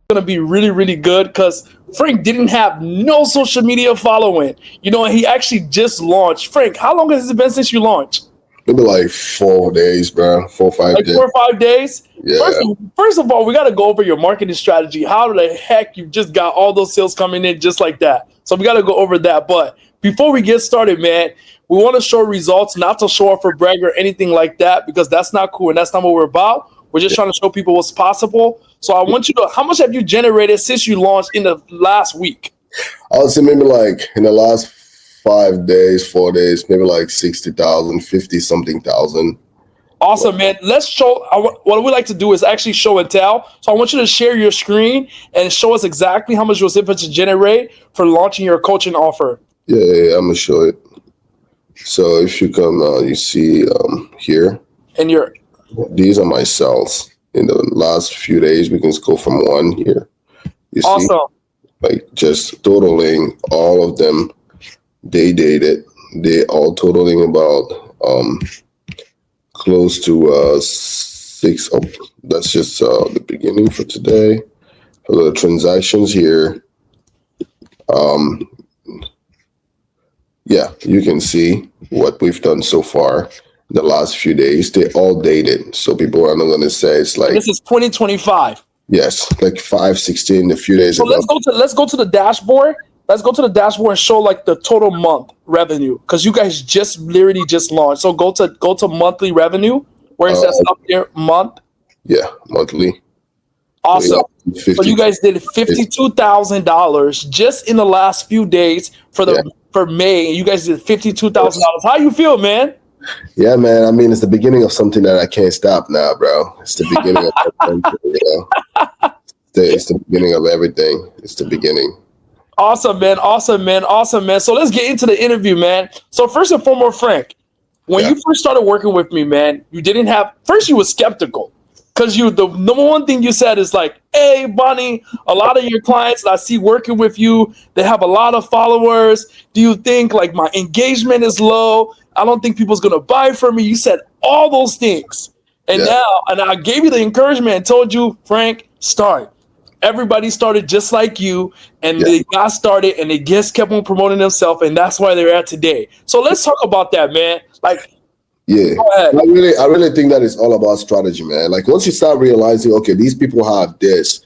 going to be really, really good because Frank didn't have no social media following. You know, and he actually just launched. Frank, how long has it been since you launched? Maybe like 4 days, bro. 4 or 5 days. 4 or 5 days? Yeah. First of all, we got to go over your marketing strategy. How the heck you just got all those sales coming in just like that? So we got to go over that. But before we get started, man, we want to show results, not to show off for brag or anything like that, because that's not cool and that's not what we're about. We're just trying to show people what's possible. So I want you to, how much have you generated since you launched in the last week? I would say maybe like in the last 5 days, 4 days, maybe like 60,000, 50-something thousand. Awesome, man. Let's show, what we like to do is actually show and tell. So I want you to share your screen and show us exactly how much you was able to generate for launching your coaching offer. Yeah, I'm going to show it. So if you come, you see here. And these are my sales. In the last few days, we can go from 1 here. You see? Awesome. Like just totaling all of them. They dated. They all totaling about close to 6. Oh, that's just the beginning for today. For the transactions here. Yeah, you can see what we've done so far the last few days. They all dated. So people are not going to say it's like. This is 2025. Yes, like 5/16 a few days so ago. Let's go to the dashboard. Let's go to the dashboard and show like the total month revenue, because you guys just literally just launched. So go to monthly revenue where it says up here month. Yeah, monthly. Awesome. So you guys did $52,000 just in the last few days for May. You guys did $52,000. How you feel, man? Yeah, man. I mean, it's the beginning of something that I can't stop now, bro. It's the beginning of everything, you know? It's the beginning of everything. It's the beginning. Awesome, man. Awesome, man. Awesome, man. So let's get into the interview, man. So first and foremost, Frank, when you first started working with me, man, you didn't have, first you were skeptical. Because the number one thing you said is like, hey, Bonnie, a lot of your clients that I see working with you, they have a lot of followers. Do you think like my engagement is low? I don't think people's going to buy from me. You said all those things. And now, and I gave you the encouragement and told you, Frank, start. Everybody started just like you, and they got started, and they just kept on promoting themselves, and that's why they're at today. So let's talk about that, man. Like, yeah, I really think that it's all about strategy, man. Like once you start realizing, okay, these people have this,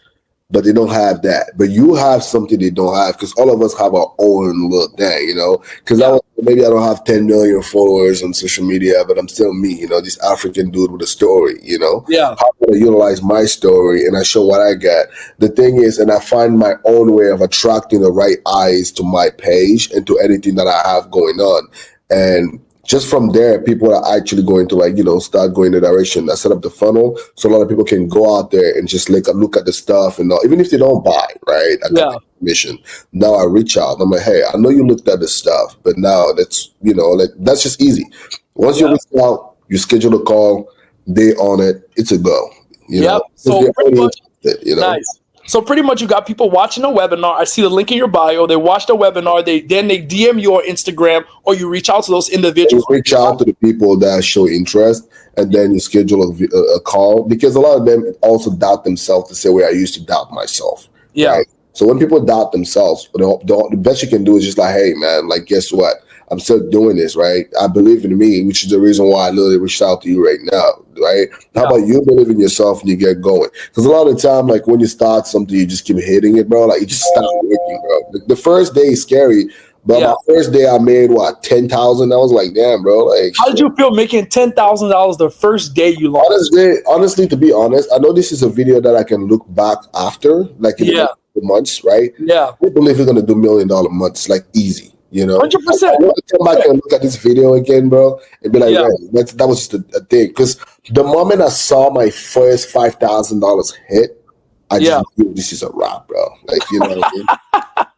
but they don't have that, but you have something they don't have, because all of us have our own little thing, you know. Because maybe I don't have 10 million followers on social media, but I'm still me, you know, this African dude with a story, you know. Yeah. How can I utilize my story and I show what I got? The thing is, and I find my own way of attracting the right eyes to my page and to anything that I have going on. And just from there, people are actually going to, like, you know, start going the direction. I set up the funnel so a lot of people can go out there and just like look at the stuff, and even if they don't buy, right? I got permission. Now I reach out. I'm like, hey, I know you looked at the stuff, but now that's, you know, like that's just easy. Once you reach out, you schedule a call, they on it, it's a go. You know, so pretty much, you know. Nice. So pretty much you got people watching a webinar. I see the link in your bio. They watch the webinar. They DM you on Instagram, or you reach out to those individuals. You reach out to the people that show interest, and then you schedule a call, because a lot of them also doubt themselves to say, well, I used to doubt myself. Yeah. Right? So when people doubt themselves, the best you can do is just like, hey, man, like, guess what? I'm still doing this, right? I believe in me, which is the reason why I literally reached out to you right now, right? How about you believe in yourself and you get going? Because a lot of the time, like when you start something, you just keep hitting it, bro. Like you just stop working, bro. The first day is scary, but my first day I made what, 10,000? I was like, damn, bro. Like, how did you feel making $10,000 the first day you launched? Honestly, to be honest, I know this is a video that I can look back after, like in the months, right? Yeah, I believe we're gonna do $1 million months, like easy. You know, 100%. I want to come back and look at this video again, bro, and be like, that was just a thing. Because the moment I saw my first $5,000 hit, I just knew this is a wrap, bro. Like, you know what I mean?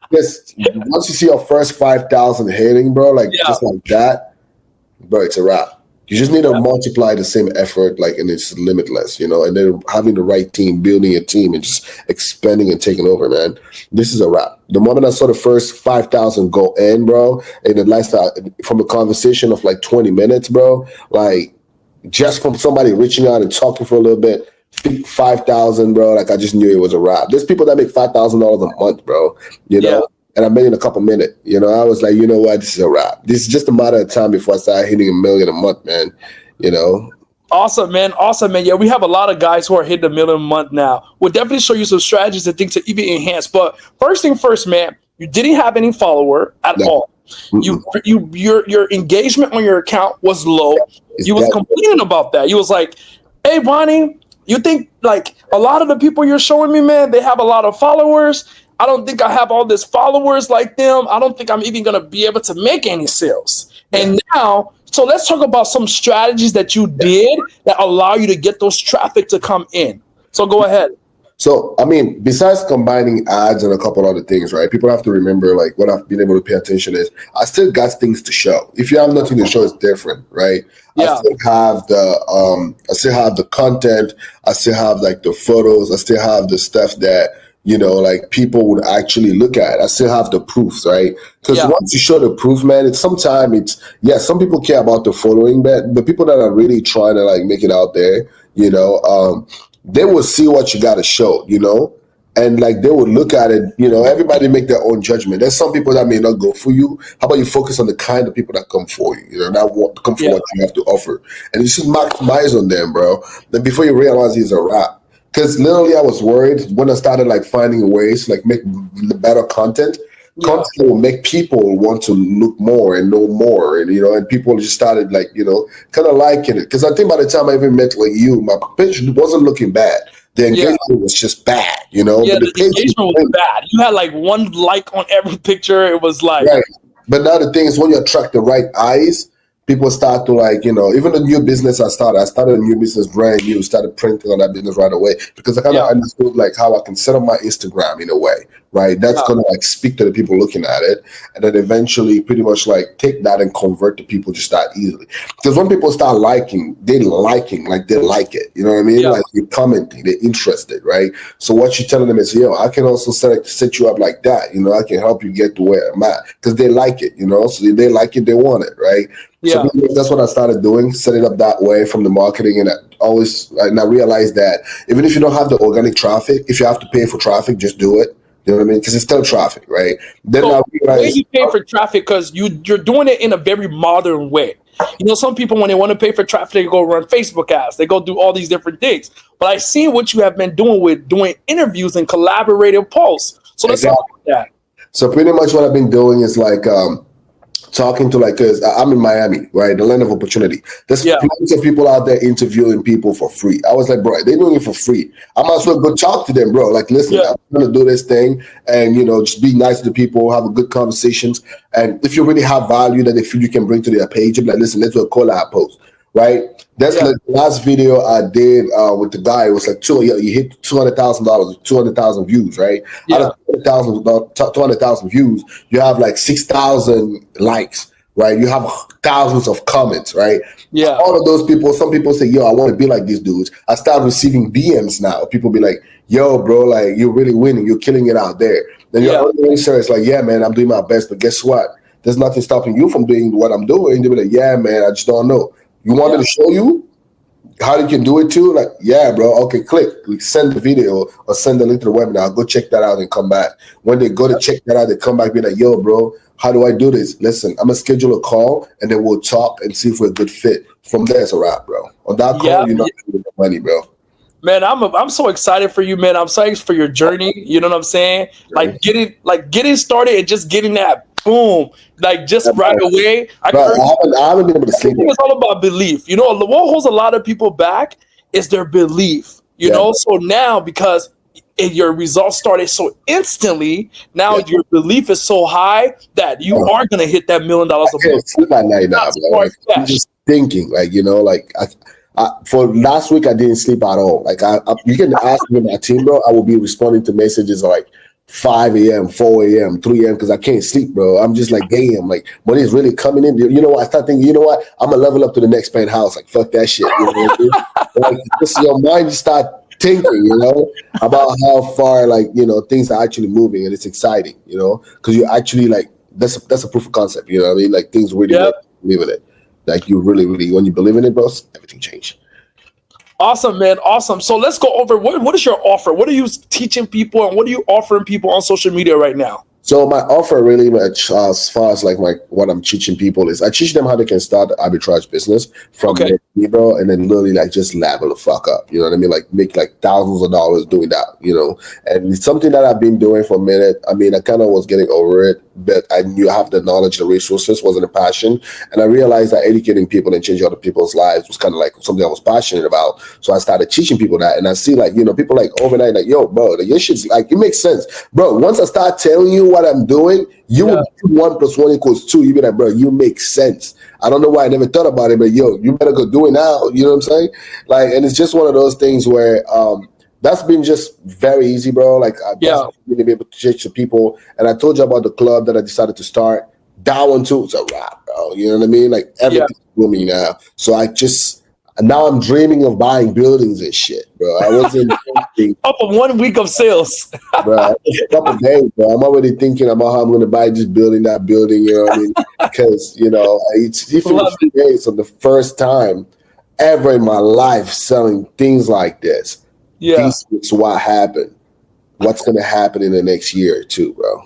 Because once you see your first 5,000 hitting, bro, like just like that, bro, it's a wrap. You just need to multiply the same effort, like, and it's limitless, you know, and then having the right team, building a team and just expanding and taking over, man. This is a wrap. The moment I saw the first 5,000 go in, bro, and the lifestyle from a conversation of like 20 minutes, bro, like just from somebody reaching out and talking for a little bit, 5,000, bro. Like I just knew it was a wrap. There's people that make $5,000 a month, bro. You know, and I made in a couple minutes. You know, I was like, you know what, this is a wrap. This is just a matter of time before I start hitting $1 million a month, man. You know. Awesome, man. Awesome, man. Yeah, we have a lot of guys who are hitting $1 million a month now. We'll definitely show you some strategies and things to even enhance. But first thing first, man, you didn't have any follower at all. Your engagement on your account was low. You was complaining about that. You was like, hey, Bonnie, you think like a lot of the people you're showing me, man, they have a lot of followers. I don't think I have all these followers like them. I don't think I'm even going to be able to make any sales. And now, so let's talk about some strategies that you did that allow you to get those traffic to come in. So go ahead. So, I mean, besides combining ads and a couple other things, right? People have to remember, like, what I've been able to pay attention is I still got things to show. If you have nothing to show, it's different, right? Yeah. I still have the content. I still have like the photos. I still have the stuff that, you know, like people would actually look at. I still have the proofs, right? Because once you show the proof, man, some people care about the following, but the people that are really trying to like make it out there, you know, they will see what you got to show, you know, and like they will look at it, you know, everybody make their own judgment. There's some people that may not go for you. How about you focus on the kind of people that come for you, you know, that want to come for what you have to offer, and you should maximize on them, bro. Then before you realize it's a wrap. Because literally I was worried when I started like finding ways to like make better content. Content will make people want to look more and know more, and you know, and people just started like, you know, kind of liking it. Because I think by the time I even met like you, my page wasn't looking bad. The engagement was just bad, you know. Yeah, the engagement was bad. You had like 1 like on every picture. It was like, right. But now the thing is, when you attract the right eyes, people start to like, you know, even the new business I started a new business brand new, started printing on that business right away because I kind of understood like how I can set up my Instagram in a way, right? That's going to like speak to the people looking at it. And then eventually pretty much like take that and convert to people just that easily. Because when people start liking, they like it. You know what I mean? Like they're commenting, they're interested, right? So what you're telling them is, yo, I can also set you up like that. You know, I can help you get to where I'm at because they like it, you know? So they like it, they want it, right? So that's what I started doing, set it up that way from the marketing. And I realized that even if you don't have the organic traffic, if you have to pay for traffic, just do it. You know what I mean? Because it's still traffic, right? Then so I realized you pay for traffic because you're doing it in a very modern way. You know, some people when they want to pay for traffic, they go run Facebook ads, they go do all these different things. But I see what you have been doing with doing interviews and collaborative posts. So let's talk about that. So pretty much what I've been doing is like talking to like, because I'm in Miami, right? The land of opportunity. There's plenty of people out there interviewing people for free. I was like, bro, they're doing it for free. I might as well go talk to them, bro. Like, listen, I'm going to do this thing and, you know, just be nice to the people, have a good conversations. And if you really have value that they feel you can bring to their page, you'll be like, listen, let's do a collab post, right? That's like the last video I did with the guy. It was like he hit $200,000, 200,000 views, right? Out of 200,000 views, you have like 6,000 likes, right? You have thousands of comments, right? Yeah. All of those people, some people say, yo, I want to be like these dudes. I start receiving DMs now. People be like, yo, bro, like you're really winning. You're killing it out there. Then your other answer is like, yeah, man, I'm doing my best. But guess what? There's nothing stopping you from doing what I'm doing. They'll be like, yeah, man, I just don't know. You want me to show you how you can do it too? Like, yeah, bro. Okay, click. We send the video or send the link to the webinar. Go check that out and come back. When they go to check that out, they come back be like, yo, bro, how do I do this? Listen, I'm going to schedule a call and then we'll talk and see if we're a good fit. From there, it's a wrap, bro. On that call, you're not getting the money, bro. Man, I'm so excited for you, man. I'm excited for your journey. You know what I'm saying? Like getting started and just getting that boom, like just right away. I haven't been able to sleep. It's all about belief. You know, what holds a lot of people back is their belief. You know, so now because your results started so instantly, now your belief is so high that you are gonna hit that $1 million a month. I can't sleep at night now, bro. I'm just thinking, like, you know, like for last week I didn't sleep at all. Like you can ask me my team, bro. I will be responding to messages like 5 a.m., 4 a.m., 3 a.m. because I can't sleep, bro. I'm just like, damn, like money's really coming in. You know what? I start thinking, you know what? I'm gonna level up to the next penthouse. Like, fuck that shit. You know what I mean? Like, just your mind just start thinking, you know, about how far, like, you know, things are actually moving, and it's exciting, you know, because you actually like that's a proof of concept. You know what I mean? Like things really believe in it. Like you really, when you believe in it, bro, everything changed. Awesome, man. Awesome. So let's go over what is your offer? What are you teaching people and what are you offering people on social media right now? So my offer really much as far as like what I'm teaching people is I teach them how they can start arbitrage business from bro, and then literally like just level the fuck up. You know what I mean? Like make like thousands of dollars doing that, you know. And it's something that I've been doing for a minute. I mean, I kind of was getting over it, but I knew I have the knowledge, the resources, wasn't a passion. And I realized that educating people and changing other people's lives was kind of like something I was passionate about. So I started teaching people that, and I see like, you know, people like overnight like, yo, bro, like, your shit's like, it makes sense, bro. Once I start telling you what I'm doing, you would do 1 + 1 = 2. You be like, bro, you make sense. I don't know why I never thought about it, but yo, you better go do it now. You know what I'm saying? Like, and it's just one of those things where that's been just very easy, bro. Like, that's really be able to teach the people. And I told you about the club that I decided to start. That one too, it's a wrap, bro. You know what I mean? Like everything's booming now. So now I'm dreaming of buying buildings and shit, bro. I wasn't thinking up of 1 week of sales. Bro, a couple days, bro. I'm already thinking about how I'm going to buy this building, that building, you know what I mean? Because, you know, it's even a few days of the first time ever in my life selling things like this. Yeah. This is what happened. What's going to happen in the next year or two, bro.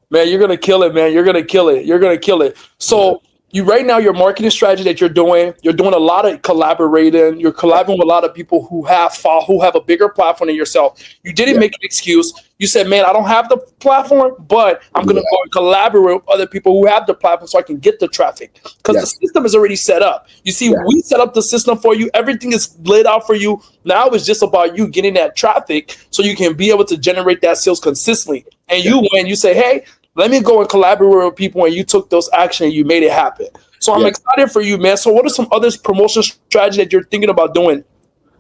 Man, you're going to kill it, man. You're going to kill it. You're going to kill it. So right now, your marketing strategy that you're doing a lot of collaborating. You're collaborating with a lot of people who have a bigger platform than yourself. You didn't make an excuse. You said, man, I don't have the platform, but I'm going to go and collaborate with other people who have the platform so I can get the traffic. Because the system is already set up. You see, we set up the system for you. Everything is laid out for you. Now it's just about you getting that traffic so you can be able to generate that sales consistently. And you say, hey, let me go and collaborate with people, and you took those action and you made it happen. So I'm excited for you, man. So what are some other promotion strategies that you're thinking about doing?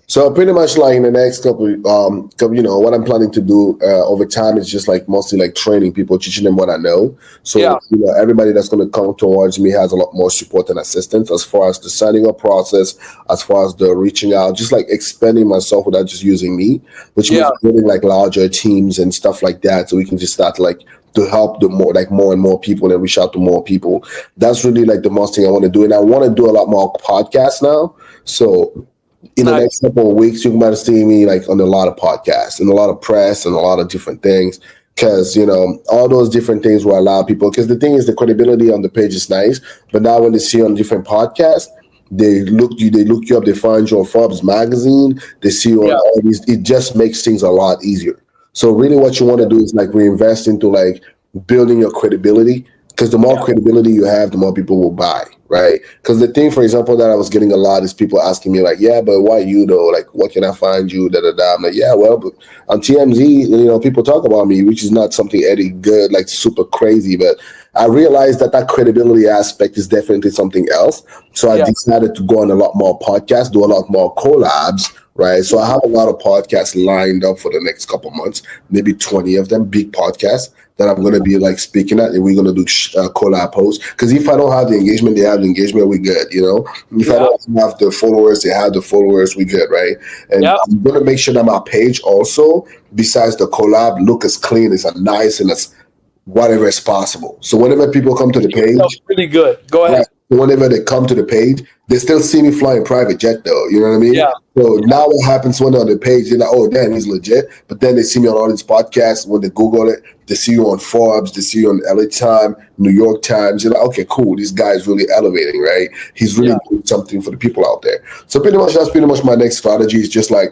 So pretty much like in the next couple, you know, what I'm planning to do over time is just like mostly like training people, teaching them what I know. So, you know, everybody that's going to come towards me has a lot more support and assistance as far as the signing up process, as far as the reaching out, just like expanding myself without just using me, which means building like larger teams and stuff like that. So we can just start like to help more and more people and reach out to more people. That's really like the most thing I want to do. And I want to do a lot more podcasts now. So in the next couple of weeks, you might see me like on a lot of podcasts and a lot of press and a lot of different things. Because, you know, all those different things will allow people, because the thing is the credibility on the page is nice, but now when they see you on different podcasts, they look you up, they find you on Forbes magazine, they see you on all these, it just makes things a lot easier. So really what you want to do is like reinvest into like building your credibility, because the more credibility you have, the more people will buy, right? Because the thing, for example, that I was getting a lot is people asking me like, yeah, but why you though? Like, what can I find you? I'm like, yeah, well, but on TMZ, you know, people talk about me, which is not something any good, like super crazy, but I realized that credibility aspect is definitely something else. So I decided to go on a lot more podcasts, do a lot more collabs, right? So I have a lot of podcasts lined up for the next couple months, maybe 20 of them, big podcasts that I'm going to be like speaking at, and we're going to do collab posts. Because if I don't have the engagement, they have the engagement, we good, you know? If I don't have the followers, they have the followers, we good, right? And I'm going to make sure that my page also, besides the collab, look as clean, as nice, and as whatever is possible. So whenever people come to the page, that's really good. Go ahead. Whenever they come to the page, they still see me flying private jet though. You know what I mean? Yeah. So now what happens when they're on the page, they're like, oh damn, he's legit. But then they see me on all these podcasts. When they Google it, they see you on Forbes, they see you on LA Times, New York Times. You're like, okay, cool. This guy is really elevating, right? He's really doing something for the people out there. So pretty much that's pretty much my next strategy is just like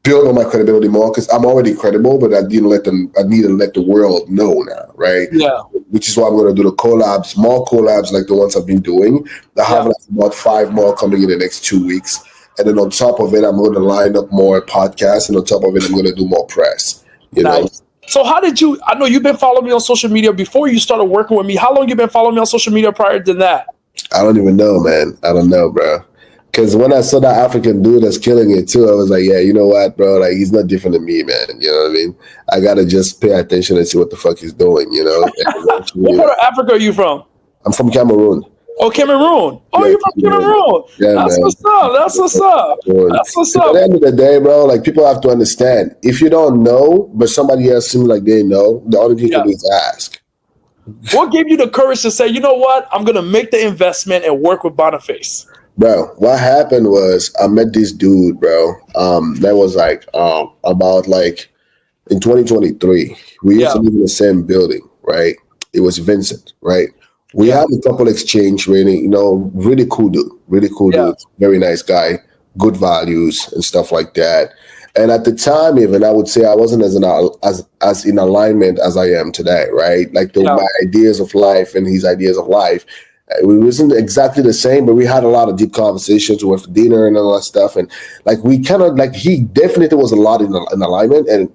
build on my credibility more, because I'm already credible, but I need to let the world know now, right? Yeah. Which is why I'm going to do the collabs, more collabs like the ones I've been doing. I have like about 5 more coming in the next 2 weeks. And then on top of it, I'm going to line up more podcasts. And on top of it, I'm going to do more press. You know? So how did you, I know you've been following me on social media before you started working with me. How long you been following me on social media prior to that? I don't even know, man. I don't know, bro. Because when I saw that African dude that's killing it too, I was like, yeah, you know what, bro? Like, he's not different than me, man. You know what I mean? I got to just pay attention and see what the fuck he's doing, you know? What part of Africa are you from? I'm from Cameroon. Oh, Cameroon. Oh, you're from Cameroon. Yeah, that's what's up. That's what's up. That's what's up. At the end of the day, bro, like, people have to understand, if you don't know, but somebody else seems like they know, the only thing you can do is ask. What gave you the courage to say, you know what? I'm going to make the investment and work with Boniface? Bro, what happened was I met this dude, bro. That was like about like in 2023. We used to live in the same building, right? It was Vincent, right? We had a couple exchange, really, really cool dude, very nice guy, good values and stuff like that. And at the time, even I would say I wasn't as in alignment as I am today, right? Like my ideas of life and his ideas of life. It wasn't exactly the same, but we had a lot of deep conversations with dinner and all that stuff. And like we kind of like he definitely was a lot in alignment, and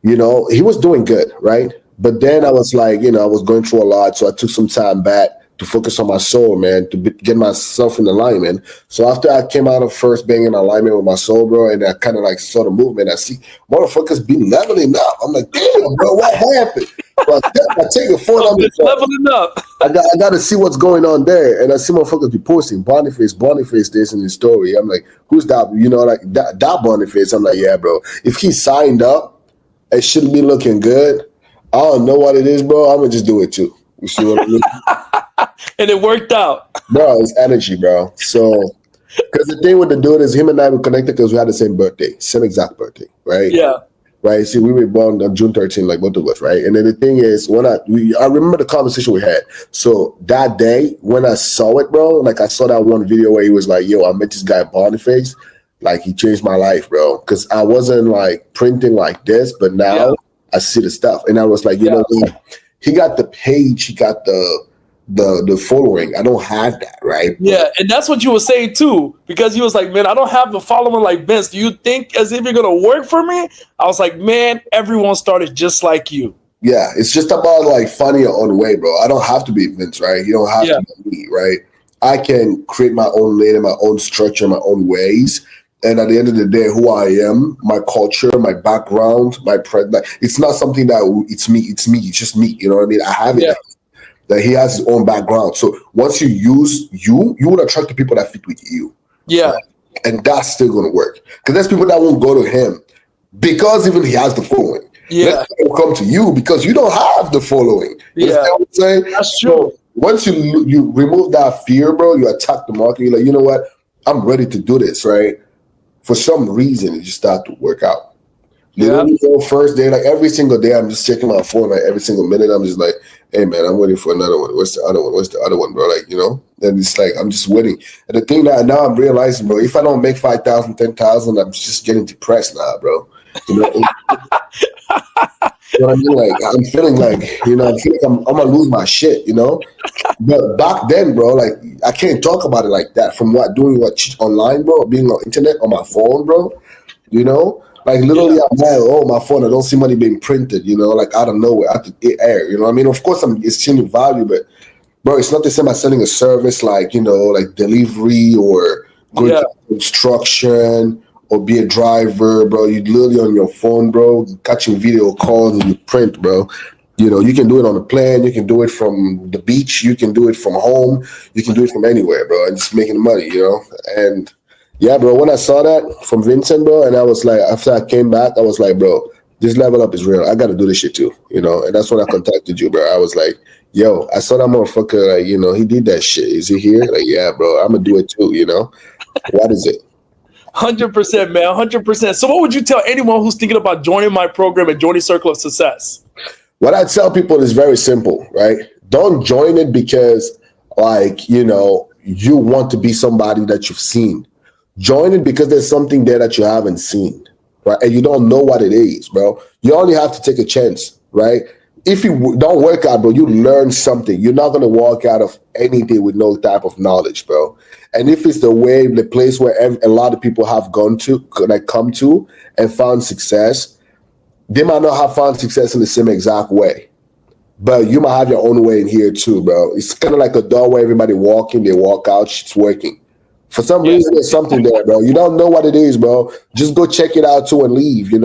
he was doing good, right? But then I was like, I was going through a lot, so I took some time back to focus on my soul, man, to get myself in alignment. So after I came out of first being in alignment with my soul, bro, and I kind of like saw the movement, I see motherfuckers be leveling up. I'm like, damn, bro, what happened? So I take the phone. I'm like, leveling up. I got to see what's going on there, and I see motherfuckers be posting Boniface this in his story. I'm like, who's that? Like that Boniface. I'm like, yeah, bro. If he signed up, it shouldn't be looking good. I don't know what it is, bro. I'm gonna just do it too. You see what I mean? And it worked out, bro. It's energy, bro. So, because the thing with the dude is, him and I were connected because we had the same birthday, same exact birthday, right? Yeah. Right. See, we were born on June 13th, like both of us, right? And then the thing is, I remember the conversation we had. So that day, when I saw it, bro, like I saw that one video where he was like, "Yo, I met this guy Boniface. Like he changed my life, bro." Because I wasn't like printing like this, but now I see the stuff, and I was like, you know what? He got the page, he got the following. I don't have that, right? Yeah, and that's what you were saying too, because he was like, man, I don't have the following like Vince. Do you think as if you're gonna work for me? I was like, man, everyone started just like you. Yeah, it's just about like finding your own way, bro. I don't have to be Vince, right? You don't have to be me, right? I can create my own lane and my own structure, my own ways. And at the end of the day, who I am, my culture, my background, it's not something that it's me, it's just me. You know what I mean? I have it. That he has his own background. So once you use you will attract the people that fit with you. Yeah. Right? And that's still going to work. Because there's people that won't go to him because even he has the following. Yeah. They'll come to you because you don't have the following. You know what I'm saying? That's true. So once you remove that fear, bro, you attack the market. You're like, you know what? I'm ready to do this, right? For some reason, it just started to work out. Literally, first day, like every single day, I'm just checking my phone, like every single minute. I'm just like, hey, man, I'm waiting for another one. What's the other one? What's the other one, bro? Like, and it's like, I'm just waiting. And the thing that now I'm realizing, bro, if I don't make 5,000, 10,000, I'm just getting depressed now, bro. You know what I mean? Like, I'm feeling like, I feel like I'm going to lose my shit, But back then, bro, like, I can't talk about it like that from doing what online, bro, being on internet, on my phone, bro, Like literally, I'm like, my phone, I don't see money being printed, like out of nowhere, out the air, you know what I mean? Of course, it's seeing value, but bro, it's not the same as selling a service like, like delivery or going to construction or be a driver, bro. You literally on your phone, bro, catching video calls and you print, bro. You can do it on a plane, you can do it from the beach, you can do it from home, you can do it from anywhere, bro, and just making money, And yeah, bro, when I saw that from Vincent, bro, and I was like, after I came back, I was like, bro, this level up is real. I got to do this shit too, And that's when I contacted you, bro. I was like, yo, I saw that motherfucker, like, he did that shit. Is he here? Like, yeah, bro, I'm going to do it too, What is it? 100%, man, 100%. So what would you tell anyone who's thinking about joining my program and joining Circle of Success? What I tell people is very simple, right? Don't join it because, like, you want to be somebody that you've seen. Join it because there's something there that you haven't seen, right? And you don't know what it is, bro. You only have to take a chance, right? If you don't work out, bro, you learn something. You're not going to walk out of anything with no type of knowledge, bro. And if it's the place where a lot of people have come to and found success, they might not have found success in the same exact way. But you might have your own way in here too, bro. It's kind of like a door where everybody walk in, they walk out, it's working. For some reason, there's something there, bro. You don't know what it is, bro. Just go check it out too and leave, It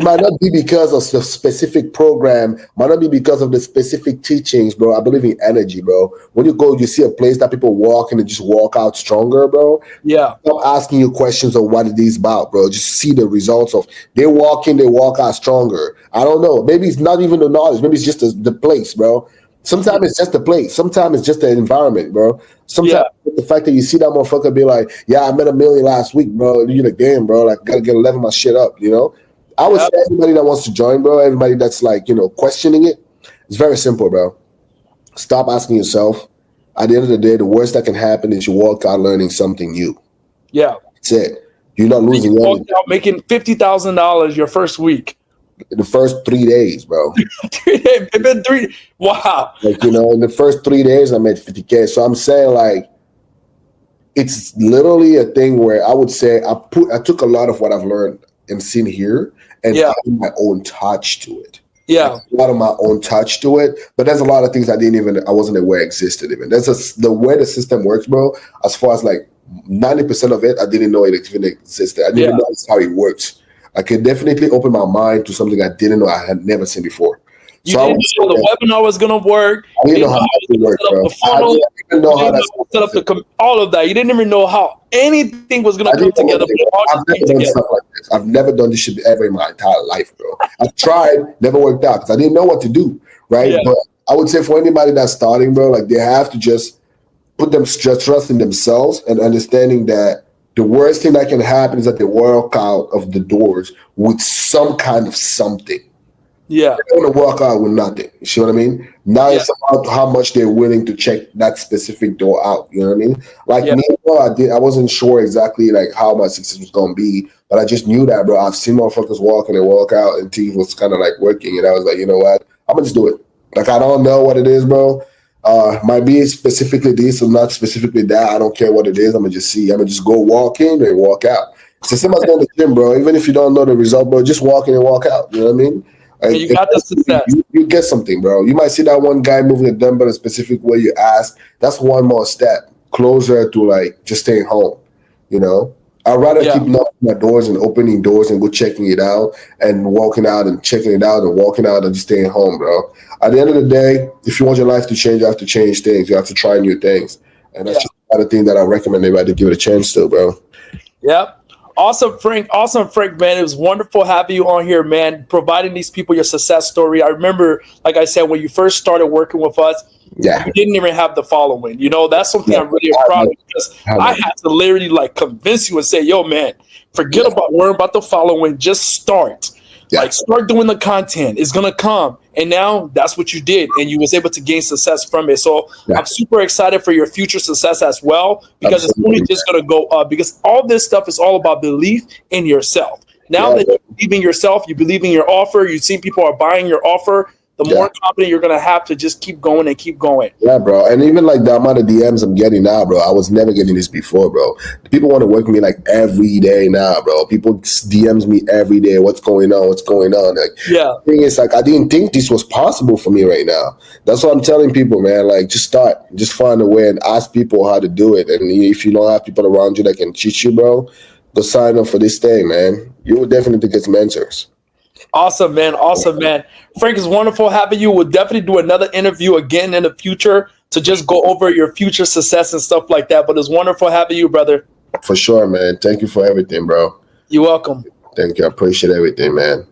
might not be because of the specific program, might not be because of the specific teachings, bro. I believe in energy, bro. When you go, you see a place that people walk and they just walk out stronger, bro. Yeah. Stop asking you questions of what it is about, bro. Just see the results of they walk in, they walk out stronger. I don't know. Maybe it's not even the knowledge. Maybe it's just the place, bro. Sometimes it's just the place. Sometimes it's just the environment, bro. Sometimes the fact that you see that motherfucker be like, yeah, I met a million last week, bro. And you're like, damn, bro, like, gotta get 11 my shit up, you know? I would say everybody that wants to join, bro, everybody that's like, you know, questioning it, it's very simple, bro. Stop asking yourself. At the end of the day, the worst that can happen is you walk out learning something new. Yeah. That's it. You're not losing anything. You walked out making $50,000 your first week. The first 3 days, bro. 3 days. It's been 3. Wow. Like, you know, in the first 3 days, I made 50K. So I'm saying, like, it's literally a thing where I would say I took a lot of what I've learned and seen here and added my own touch to it. Yeah, a lot of my own touch to it, but there's a lot of things I wasn't aware existed even. The way the system works, bro. As far as like 90% of it, I didn't know it even existed. I didn't know how it works. I could definitely open my mind to something I didn't know I had never seen before. You didn't know the webinar was gonna work. I didn't know how it worked, bro. I didn't even know how to set up all of that. You didn't even know how anything was gonna come together. I've never done stuff like this. I've never done this shit ever in my entire life, bro. I've tried, never worked out because I didn't know what to do, right? Yeah. But I would say for anybody that's starting, bro, like they have to just trust in themselves and understanding that the worst thing that can happen is that they walk out of the doors with some kind of something. Yeah. They don't want to walk out with nothing. You see what I mean? Now it's about how much they're willing to check that specific door out. You know what I mean? Like me, bro, I wasn't sure exactly like how my success was gonna be, but I just knew that, bro. I've seen motherfuckers walk in and walk out and things was kind of like working, and I was like, you know what? I'm gonna just do it. Like I don't know what it is, bro. Might be specifically this or not specifically that. I don't care what it is. I'm gonna just see. I'm gonna just go walk in and walk out. It's the same as going to the gym, bro. Even if you don't know the result, bro, just walk in and walk out. You know what I mean? Like, you got the success. You get something, bro. You might see that one guy moving the dumbbell a specific way you ask. That's one more step closer to like just staying home. You know, I'd rather keep knocking my doors and opening doors and go checking it out and walking out and checking it out and walking out and just staying home, bro. At the end of the day, if you want your life to change, you have to change things. You have to try new things, and that's just another thing that I recommend everybody to give it a chance to, bro. Yep. Awesome, Frank, man. It was wonderful having you on here, man, providing these people your success story. I remember, like I said, when you first started working with us, you didn't even have the following. You know, that's something I'm really proud of because I had to literally like convince you and say, yo, man, forget about worrying about the following. Just start. Like start doing the content. It's going to come. And now that's what you did. And you was able to gain success from it. So I'm super excited for your future success as well, because it's only just going to go up, because all this stuff is all about belief in yourself. Now that you believe in yourself, you believe in your offer, you see people are buying your offer, the more confident you're going to have to just keep going and keep going. Yeah, bro. And even like the amount of DMs I'm getting now, bro, I was never getting this before, bro. People want to work with me like every day now, bro. People DMs me every day. What's going on? What's going on? Like, the thing is, like, I didn't think this was possible for me right now. That's what I'm telling people, man. Like, just start. Just find a way and ask people how to do it. And if you don't have people around you that can teach you, bro, go sign up for this thing, man. You will definitely get some answers. Awesome, man. Awesome, man. Frank, it's wonderful having you. We'll definitely do another interview again in the future to just go over your future success and stuff like that. But it's wonderful having you, brother. For sure, man. Thank you for everything, bro. You're welcome. Thank you. I appreciate everything, man.